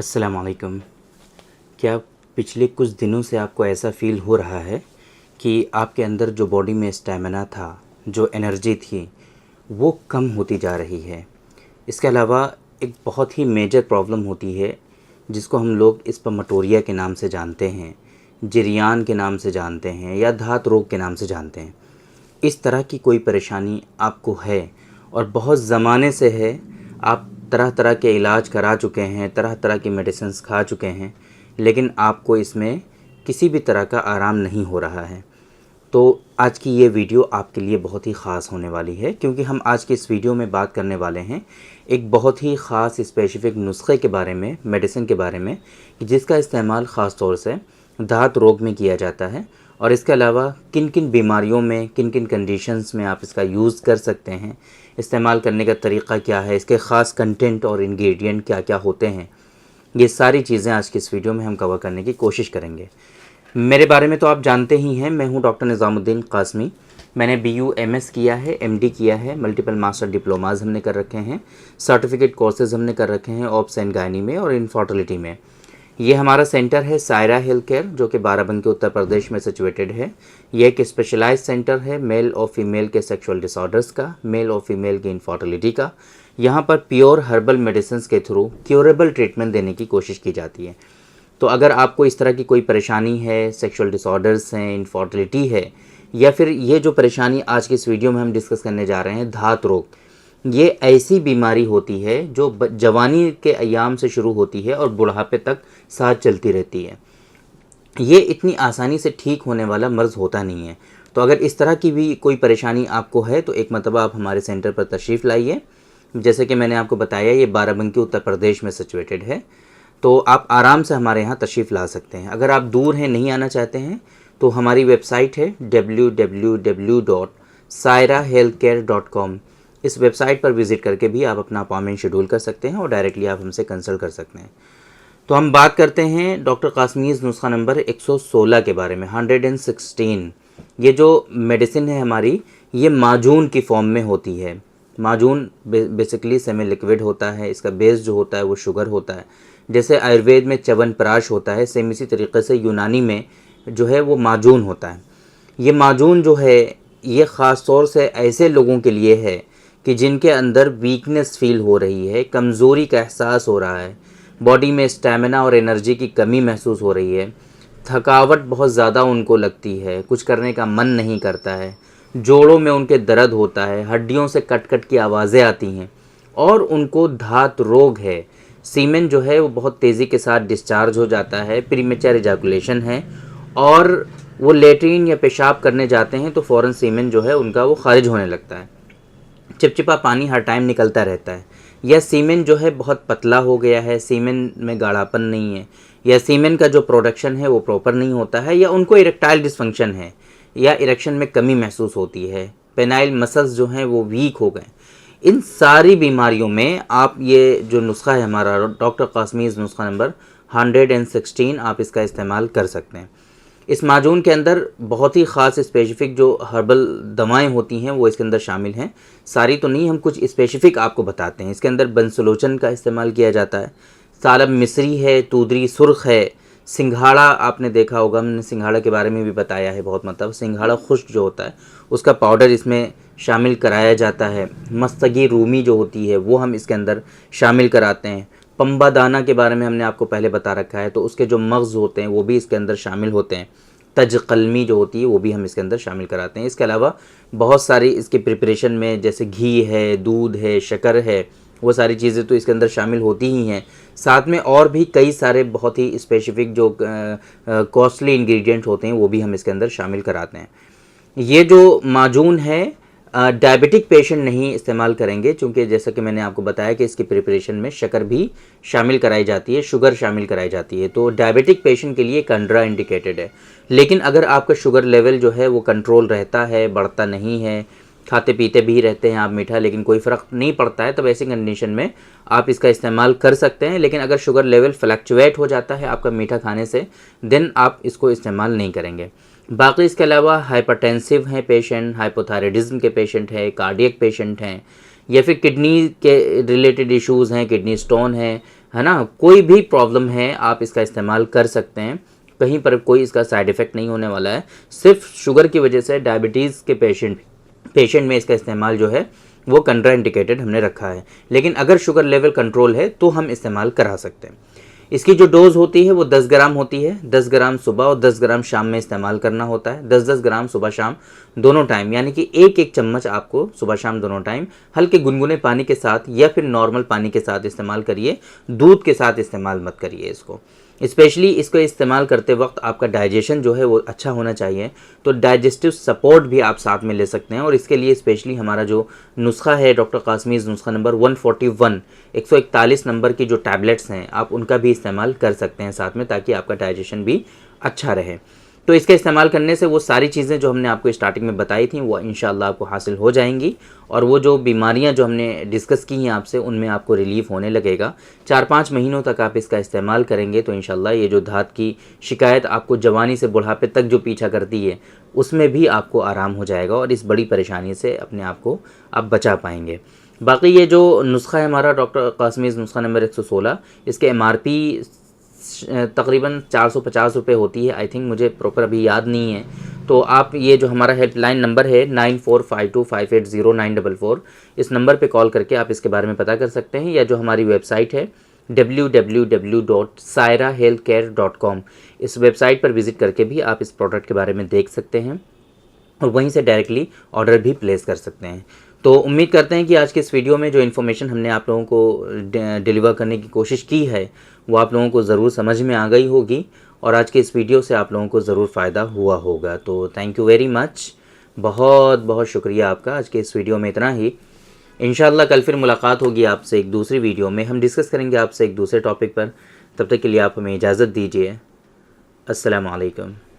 अस्सलाम वालेकुम। क्या पिछले कुछ दिनों से आपको ऐसा फ़ील हो रहा है कि आपके अंदर जो बॉडी में स्टैमिना था, जो एनर्जी थी, वो कम होती जा रही है? इसके अलावा एक बहुत ही मेजर प्रॉब्लम होती है जिसको हम लोग स्पर्मेटोरिया के नाम से जानते हैं, जिरयान के नाम से जानते हैं या धात रोग के नाम से जानते हैं। इस तरह की कोई परेशानी आपको है और बहुत ज़माने से है, आप तरह तरह के इलाज करा चुके हैं, तरह तरह की मेडिसिन्स खा चुके हैं, लेकिन आपको इसमें किसी भी तरह का आराम नहीं हो रहा है। तो आज की ये वीडियो आपके लिए बहुत ही ख़ास होने वाली है, क्योंकि हम आज की इस वीडियो में बात करने वाले हैं एक बहुत ही ख़ास स्पेसिफ़िक नुस्खे के बारे में, मेडिसिन के बारे में, कि जिसका इस्तेमाल ख़ास तौर से धात रोग में किया जाता है। और इसके अलावा किन किन बीमारियों में, किन किन कंडीशंस में आप इसका यूज़ कर सकते हैं, इस्तेमाल करने का तरीक़ा क्या है, इसके ख़ास कंटेंट और इंग्रेडिएंट क्या क्या होते हैं, ये सारी चीज़ें आज की इस वीडियो में हम कवर करने की कोशिश करेंगे। मेरे बारे में तो आप जानते ही हैं, मैं हूं डॉक्टर निज़ामुद्दीन कासमी। मैंने BUMS किया है, MD किया है, मल्टीपल मास्टर डिप्लोमाज हमने कर रखे हैं, सर्टिफिकेट कोर्सेज़ हमने कर रखे हैं ऑब्स एंड गायनी में और इनफर्टिलिटी में। ये हमारा सेंटर है सायरा हेल्थ केयर, जो कि बाराबंकी उत्तर प्रदेश में सिचुएटेड है। ये एक स्पेशलाइज्ड सेंटर है मेल और फीमेल के सेक्सुअल डिसऑर्डर्स का, मेल और फीमेल की इनफर्टिलिटी का। यहाँ पर प्योर हर्बल मेडिसिन के थ्रू क्योरेबल ट्रीटमेंट देने की कोशिश की जाती है। तो अगर आपको इस तरह की कोई परेशानी है, सेक्सुअल डिसऑर्डर्स हैं, इनफर्टिलिटी है, या फिर ये जो परेशानी आज की इस वीडियो में हम डिस्कस करने जा रहे हैं, धात रोग, ये ऐसी बीमारी होती है जो जवानी के अयाम से शुरू होती है और बुढ़ापे तक साथ चलती रहती है। ये इतनी आसानी से ठीक होने वाला मर्ज़ होता नहीं है। तो अगर इस तरह की भी कोई परेशानी आपको है तो एक मरतबा आप हमारे सेंटर पर तशरीफ़ लाइए। जैसे कि मैंने आपको बताया, ये बाराबंकी उत्तर प्रदेश में सिचुएटेड है, तो आप आराम से हमारे यहाँ तशरीफ़ ला सकते हैं। अगर आप दूर हैं, नहीं आना चाहते हैं, तो हमारी वेबसाइट है www.sairahealthcare.com। इस वेबसाइट पर विज़िट करके भी आप अपना अपॉइंटमेंट शेड्यूल कर सकते हैं और डायरेक्टली आप हमसे कंसल्ट कर सकते हैं। तो हम बात करते हैं डॉक्टर कासमीज़ नुस्खा नंबर 116 के बारे में, 116। ये जो मेडिसिन है हमारी, ये माजून की फॉर्म में होती है। माजून बेसिकली सेमी लिक्विड होता है, इसका बेस जो होता है वो शुगर होता है। जैसे आयुर्वेद में च्यवनप्राश होता है, सेम इसी तरीके से यूनानी में जो है वो माजून होता है। ये माजून जो है, ये ख़ास तौर से ऐसे लोगों के लिए है कि जिनके अंदर वीकनेस फील हो रही है, कमज़ोरी का एहसास हो रहा है, बॉडी में स्टैमिना और एनर्जी की कमी महसूस हो रही है, थकावट बहुत ज़्यादा उनको लगती है, कुछ करने का मन नहीं करता है, जोड़ों में उनके दर्द होता है, हड्डियों से कट कट की आवाज़ें आती हैं, और उनको धात रोग है। सीमेन जो है वो बहुत तेज़ी के साथ डिस्चार्ज हो जाता है, प्रीमेचर इजैकुलेशन है, और वो लेट्रिन या पेशाब करने जाते हैं तो फ़ौरन सीमेन जो है उनका वो खारिज होने लगता है, चिपचिपा पानी हर टाइम निकलता रहता है, या सीमेन जो है बहुत पतला हो गया है, सीमेन में गाढ़ापन नहीं है, या सीमेन का जो प्रोडक्शन है वो प्रॉपर नहीं होता है, या उनको इरेक्टाइल डिसफंक्शन है, या इरेक्शन में कमी महसूस होती है, पेनाइल मसल्स जो हैं वो वीक हो गए। इन सारी बीमारियों में आप ये जो नुस्खा है हमारा डॉक्टर कासमीज़ नुस्खा नंबर 116, आप इसका इस्तेमाल कर सकते हैं। इस माजून के अंदर बहुत ही ख़ास स्पेसिफ़िक जो हर्बल दवाएं होती हैं वो इसके अंदर शामिल हैं। सारी तो नहीं, हम कुछ स्पेसिफ़िक आपको बताते हैं। इसके अंदर बंसलोचन का इस्तेमाल किया जाता है, सालब मिस्री है, तूदरी सुर्ख है, सिंघाड़ा आपने देखा होगा, हमने सिंघाड़ा के बारे में भी बताया है बहुत, मतलब सिंघाड़ा खुश्क जो होता है उसका पाउडर इसमें शामिल कराया जाता है। मस्तगी रूमी जो होती है वो हम इसके अंदर शामिल कराते हैं। पंबा दाना के बारे में हमने आपको पहले बता रखा है, तो उसके जो मग़ज़ होते हैं वो भी इसके अंदर शामिल होते हैं। तजकलमी जो होती है वो भी हम इसके अंदर शामिल कराते हैं। इसके अलावा बहुत सारी इसकी प्रिपरेशन में, जैसे घी है, दूध है, शक्कर है, वो सारी चीज़ें तो इसके अंदर शामिल होती ही हैं। साथ में और भी कई सारे बहुत ही स्पेसिफ़िक जो कॉस्टली इंग्रेडिएंट होते हैं वो भी हम इसके अंदर शामिल कराते हैं। ये जो माजून है डायबिटिक पेशेंट नहीं इस्तेमाल करेंगे, क्योंकि जैसा कि मैंने आपको बताया कि इसकी प्रिपरेशन में शक्कर भी शामिल कराई जाती है, शुगर शामिल कराई जाती है, तो डायबिटिक पेशेंट के लिए कंट्रा इंडिकेटेड है। लेकिन अगर आपका शुगर लेवल जो है वो कंट्रोल रहता है, बढ़ता नहीं है, खाते पीते भी रहते हैं आप मीठा, लेकिन कोई फ़र्क नहीं पड़ता है, तब ऐसी कंडीशन में आप इसका इस्तेमाल कर सकते हैं। लेकिन अगर शुगर लेवल फ्लक्चुएट हो जाता है आपका मीठा खाने से, देन आप इसको इस्तेमाल नहीं करेंगे। बाकी इसके अलावा हाइपरटेंसिव हैं पेशेंट, हाइपोथायराइडिज्म के पेशेंट हैं, कार्डियक पेशेंट हैं, या फिर किडनी के रिलेटेड इश्यूज़ हैं, किडनी स्टोन है, है ना। कोई भी प्रॉब्लम है आप इसका इस्तेमाल कर सकते हैं, कहीं पर कोई इसका साइड इफ़ेक्ट नहीं होने वाला है। सिर्फ शुगर की वजह से डायबिटीज़ के पेशेंट में इसका इस्तेमाल जो है वो कंट्राइंडिकेटेड हमने रखा है, लेकिन अगर शुगर लेवल कंट्रोल है तो हम इस्तेमाल करा सकते हैं। इसकी जो डोज़ होती है वो 10 ग्राम होती है। 10 ग्राम सुबह और 10 ग्राम शाम में इस्तेमाल करना होता है। 10-10 ग्राम सुबह शाम दोनों टाइम, यानी कि एक चम्मच आपको सुबह शाम दोनों टाइम हल्के गुनगुने पानी के साथ या फिर नॉर्मल पानी के साथ इस्तेमाल करिए। दूध के साथ इस्तेमाल मत करिए इसको। स्पेशली इसको इस्तेमाल करते वक्त आपका डाइजेशन जो है वो अच्छा होना चाहिए, तो डाइजेस्टिव सपोर्ट भी आप साथ में ले सकते हैं। और इसके लिए स्पेशली हमारा जो नुस्खा है डॉक्टर कासमीज़ नुस्खा नंबर 141 141 नंबर की जो टैबलेट्स हैं आप उनका भी इस्तेमाल कर सकते हैं साथ में, ताकि आपका डाइजेशन भी अच्छा रहे। तो इसका इस्तेमाल करने से वो सारी चीज़ें जो हमने आपको स्टार्टिंग में बताई थी वो इंशाल्लाह आपको हासिल हो जाएंगी, और वो जो बीमारियां जो हमने डिस्कस की हैं आपसे उनमें आपको रिलीफ होने लगेगा। 4-5 महीनों तक आप इसका इस्तेमाल करेंगे तो इंशाल्लाह ये जो धात की शिकायत आपको जवानी से बुढ़ापे तक जो पीछा करती है उसमें भी आपको आराम हो जाएगा, और इस बड़ी परेशानी से अपने आप को आप बचा पाएंगे। बाकी ये जो नुस्खा है हमारा डॉक्टर कासमीज़ नुस्खा नंबर 116, इसके MRP तकरीबन 450 रुपये होती है। आई थिंक मुझे प्रॉपर अभी याद नहीं है। तो आप ये जो हमारा हेल्पलाइन नंबर है 9452580944, इस नंबर पे कॉल करके आप इसके बारे में पता कर सकते हैं, या जो हमारी वेबसाइट है www.sairahealthcare.com, इस वेबसाइट पर विज़िट करके भी आप इस प्रोडक्ट के बारे में देख सकते हैं और वहीं से डायरेक्टली ऑर्डर भी प्लेस कर सकते हैं। तो उम्मीद करते हैं कि आज के इस वीडियो में जो इन्फॉर्मेशन हमने आप लोगों को डिलीवर करने की कोशिश की है वो आप लोगों को ज़रूर समझ में आ गई होगी, और आज के इस वीडियो से आप लोगों को ज़रूर फ़ायदा हुआ होगा। तो थैंक यू वेरी मच, बहुत बहुत शुक्रिया आपका। आज के इस वीडियो में इतना ही। इंशाल्लाह कल फिर मुलाकात होगी आपसे एक दूसरी वीडियो में, हम डिस्कस करेंगे आपसे एक दूसरे टॉपिक पर। तब तक के लिए आप हमें इजाज़त दीजिए। अस्सलामु अलैकुम।